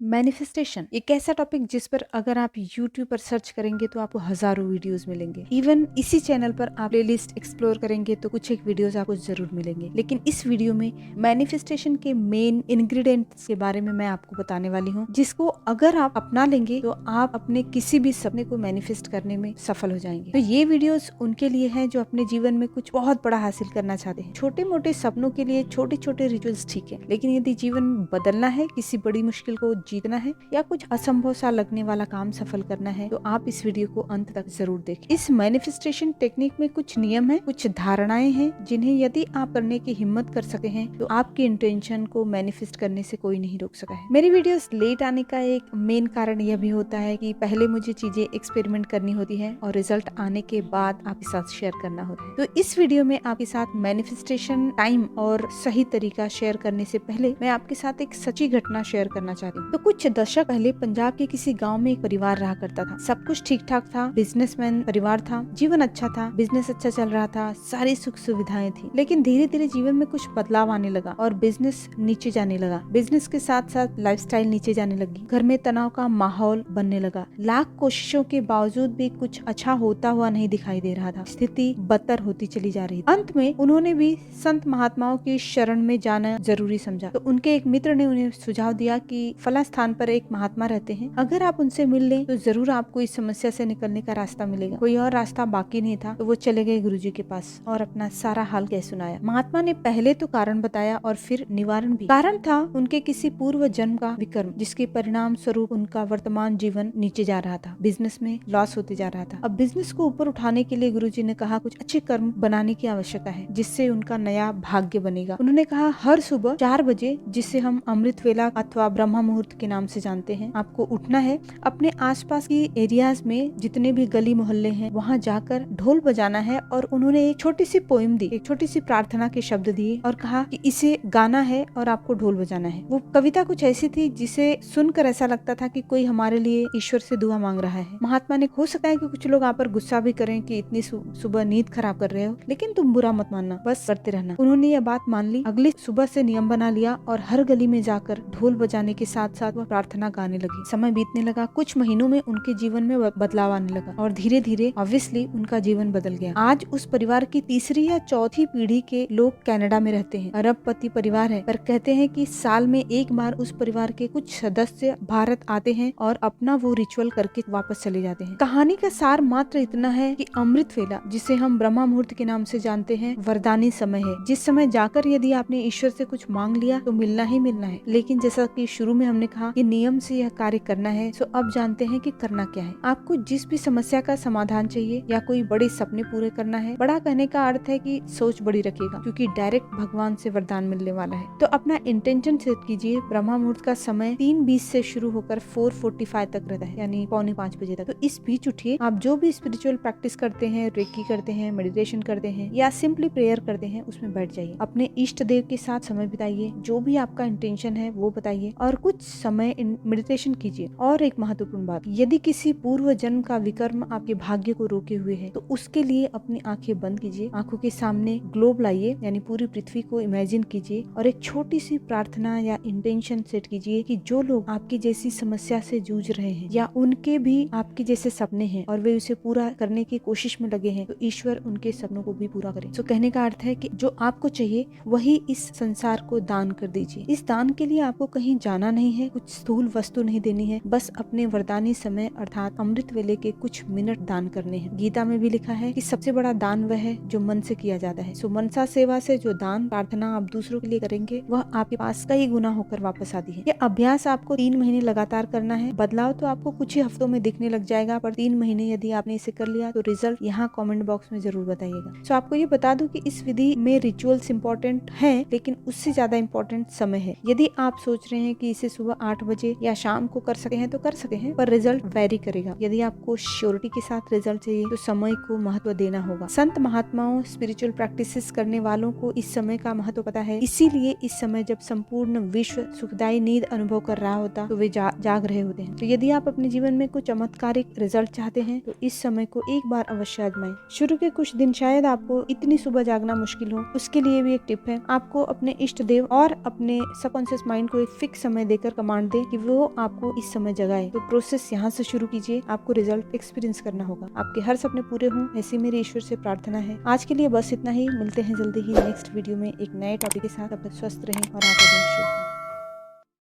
Manifestation एक ऐसा topic जिस पर अगर आप YouTube पर सर्च करेंगे तो आपको हजारों वीडियोस मिलेंगे। इवन इसी चैनल पर आप प्लेलिस्ट एक्सप्लोर करेंगे तो कुछ एक वीडियोस आपको जरूर मिलेंगे। लेकिन इस वीडियो में मैनिफेस्टेशन के मेन इंग्रेडिएंट्स के बारे में मैं आपको बताने वाली हूँ, जिसको अगर आप अपना लेंगे तो आप अपने किसी भी सपने को मैनिफेस्ट करने में सफल हो जाएंगे। तो ये वीडियोस उनके लिए हैं जो अपने जीवन में कुछ बहुत बड़ा हासिल करना चाहते हैं। छोटे मोटे सपनों के लिए छोटे छोटे रिचुअल्स ठीक है, लेकिन यदि जीवन बदलना है, किसी बड़ी मुश्किल को जीतना है या कुछ असंभव सा लगने वाला काम सफल करना है, तो आप इस वीडियो को अंत तक जरूर देखें। इस मैनिफेस्टेशन टेक्निक में कुछ नियम है, कुछ धारणाएं हैं जिन्हें यदि आप करने की हिम्मत कर सके हैं तो आपकी इंटेंशन को मैनिफेस्ट करने से कोई नहीं रोक सका है। मेरी वीडियोस लेट आने का एक मेन कारण यह भी होता है कि पहले मुझे चीजें एक्सपेरिमेंट करनी होती है और रिजल्ट आने के बाद आपके साथ शेयर करना होता है। तो इस वीडियो में आपके साथ मैनिफेस्टेशन टाइम और सही तरीका शेयर करने से पहले मैं आपके साथ एक सच्ची घटना शेयर करना चाहती हूँ। तो कुछ दशक पहले पंजाब के किसी गांव में एक परिवार रहा करता था। सब कुछ ठीक ठाक था, बिजनेसमैन परिवार था, जीवन अच्छा था, बिजनेस अच्छा चल रहा था, सारी सुख सुविधाएं थी। लेकिन धीरे धीरे जीवन में कुछ बदलाव आने लगा और बिजनेस नीचे जाने लगा। बिजनेस के साथ साथ लाइफस्टाइल नीचे जाने लगी। घर में तनाव का माहौल बनने लगा। लाख कोशिशों के बावजूद भी कुछ अच्छा होता हुआ नहीं दिखाई दे रहा था। स्थिति बदतर होती चली जा रही थी। अंत में उन्होंने भी संत महात्माओं की शरण में जाना जरूरी समझा। तो उनके एक मित्र ने उन्हें सुझाव दिया कि फला स्थान पर एक महात्मा रहते हैं, अगर आप उनसे मिल लें तो जरूर आपको इस समस्या से निकलने का रास्ता मिलेगा। कोई और रास्ता बाकी नहीं था, तो वो चले गए गुरुजी के पास और अपना सारा हाल कह सुनाया। महात्मा ने पहले तो कारण बताया और फिर निवारण भी। कारण था उनके किसी पूर्व जन्म का विकर्म, जिसके परिणाम स्वरूप उनका वर्तमान जीवन नीचे जा रहा था, बिजनेस में लॉस होते जा रहा था। अब बिजनेस को ऊपर उठाने के लिए गुरुजी ने कहा कुछ अच्छे कर्म बनाने की आवश्यकता है, जिससे उनका नया भाग्य बनेगा। उन्होंने कहा हर सुबह 4 बजे, जिसे हम अमृत वेला अथवा ब्रह्म मुहूर्त के नाम से जानते हैं, आपको उठना है। अपने आसपास की एरियाज में जितने भी गली मोहल्ले हैं वहाँ जाकर ढोल बजाना है। और उन्होंने एक छोटी सी पोएम दी, एक छोटी सी प्रार्थना के शब्द दिए और कहा कि इसे गाना है और आपको ढोल बजाना है। वो कविता कुछ ऐसी थी जिसे सुनकर ऐसा लगता था कि कोई हमारे लिए ईश्वर से दुआ मांग रहा है। महात्मा ने, हो सकता है कि कुछ लोग आप पर गुस्सा भी करें कि इतनी सुबह नींद खराब कर रहे हो, लेकिन तुम बुरा मत मानना, बस करते रहना। उन्होंने यह बात मान ली। अगली सुबह से नियम बना लिया और हर गली में जाकर ढोल बजाने के साथ साथ वह प्रार्थना गाने लगी। समय बीतने लगा। कुछ महीनों में उनके जीवन में बदलाव आने लगा और धीरे धीरे ऑब्वियसली उनका जीवन बदल गया। आज उस परिवार की तीसरी या चौथी पीढ़ी के लोग कनाडा में रहते हैं। अरबपति परिवार है, पर कहते हैं कि साल में एक बार उस परिवार के कुछ सदस्य भारत आते हैं और अपना वो रिचुअल करके वापस चले जाते हैं। कहानी का सार मात्र इतना है कि अमृत वेला, जिसे हम ब्रह्म मुहूर्त के नाम से जानते हैं, वरदानी समय है, जिस समय जाकर यदि आपने ईश्वर से कुछ मांग लिया तो मिलना ही मिलना है। लेकिन जैसा कि शुरू में हमने कहा कि नियम से यह कार्य करना है, तो अब जानते हैं कि करना क्या है। आपको जिस भी समस्या का समाधान चाहिए या कोई बड़े सपने पूरे करना है, बड़ा कहने का अर्थ है कि सोच बड़ी रखिएगा, क्योंकि डायरेक्ट भगवान से वरदान मिलने वाला है। तो अपना इंटेंशन सेट कीजिए। ब्रह्म मुहूर्त का समय 3:20 से शुरू होकर 4:45 तक रहता है, यानी 4:45 बजे तक। तो इस बीच उठिए। आप जो भी स्पिरिचुअल प्रैक्टिस करते हैं, रेकी करते हैं, मेडिटेशन करते हैं या सिंपली प्रेयर करते हैं, उसमें बैठ जाइए। अपने इष्ट देव के साथ समय बिताइए, जो भी आपका इंटेंशन है वो बताइए और कुछ समय मेडिटेशन कीजिए। और एक महत्वपूर्ण बात, यदि किसी पूर्व जन्म का विकर्म आपके भाग्य को रोके हुए है तो उसके लिए अपनी आंखें बंद कीजिए। आंखों के सामने ग्लोब लाइए, यानी पूरी पृथ्वी को इमेजिन कीजिए और एक छोटी सी प्रार्थना या इंटेंशन सेट कीजिए कि जो लोग आपकी जैसी समस्या से जूझ रहे हैं या उनके भी आपके जैसे सपने हैं और वे उसे पूरा करने की कोशिश में लगे हैं, तो ईश्वर उनके सपनों को भी पूरा करे। तो कहने का अर्थ है कि जो आपको चाहिए वही इस संसार को दान कर दीजिए। इस दान के लिए आपको कहीं जाना नहीं है, कुछ स्थूल वस्तु नहीं देनी है, बस अपने वरदानी समय अर्थात अमृत वेले के कुछ मिनट दान करने हैं। गीता में भी लिखा है कि सबसे बड़ा दान वह है जो मन से किया जाता है। सो मनसा सेवा से जो दान प्रार्थना आप दूसरों के लिए करेंगे, वह आपके पास कई गुना होकर वापस आती है। यह अभ्यास आपको 3 महीने लगातार करना है। बदलाव तो आपको कुछ ही हफ्तों में दिखने लग जाएगा, पर 3 महीने यदि आपने इसे कर लिया तो रिजल्ट यहाँ कमेंट बॉक्स में जरूर बताइएगा। सो आपको ये बता दूं कि इस विधि में रिचुअल्स इंपॉर्टेंट है, लेकिन उससे ज्यादा इंपॉर्टेंट समय है। यदि आप सोच रहे हैं कि इसे सुबह 8 बजे या शाम को कर सके हैं तो कर सके हैं, पर रिजल्ट वेरी करेगा। यदि आपको श्योरिटी के साथ रिजल्ट चाहिए तो समय को महत्व देना होगा। संत महात्माओं, स्पिरिचुअल प्रैक्टिसेस करने वालों को इस समय का महत्व पता है। इसीलिए इस समय जब संपूर्ण विश्व सुखदायी नींद अनुभव कर रहा होता तो वे जाग रहे होते हैं। तो यदि आप अपने जीवन में कुछ चमत्कारिक रिजल्ट चाहते हैं तो इस समय को एक बार अवश्य आजमाएं। शुरू के कुछ दिन शायद आपको इतनी सुबह जागना मुश्किल हो, उसके लिए भी एक टिप है। आपको अपने इष्ट देव और अपने सबकॉन्शियस माइंड को एक फिक्स समय देकर कमांड कमांड दे कि वो आपको इस समय जगाए। तो प्रोसेस यहाँ से शुरू कीजिए, आपको रिजल्ट एक्सपीरियंस करना होगा। आपके हर सपने पूरे हों, ऐसी मेरे ईश्वर से प्रार्थना है। आज के लिए बस इतना ही, मिलते हैं जल्दी ही नेक्स्ट वीडियो में एक नए टॉपिक के साथ। अपना स्वस्थ रहें और आपका दिन शुभ हो।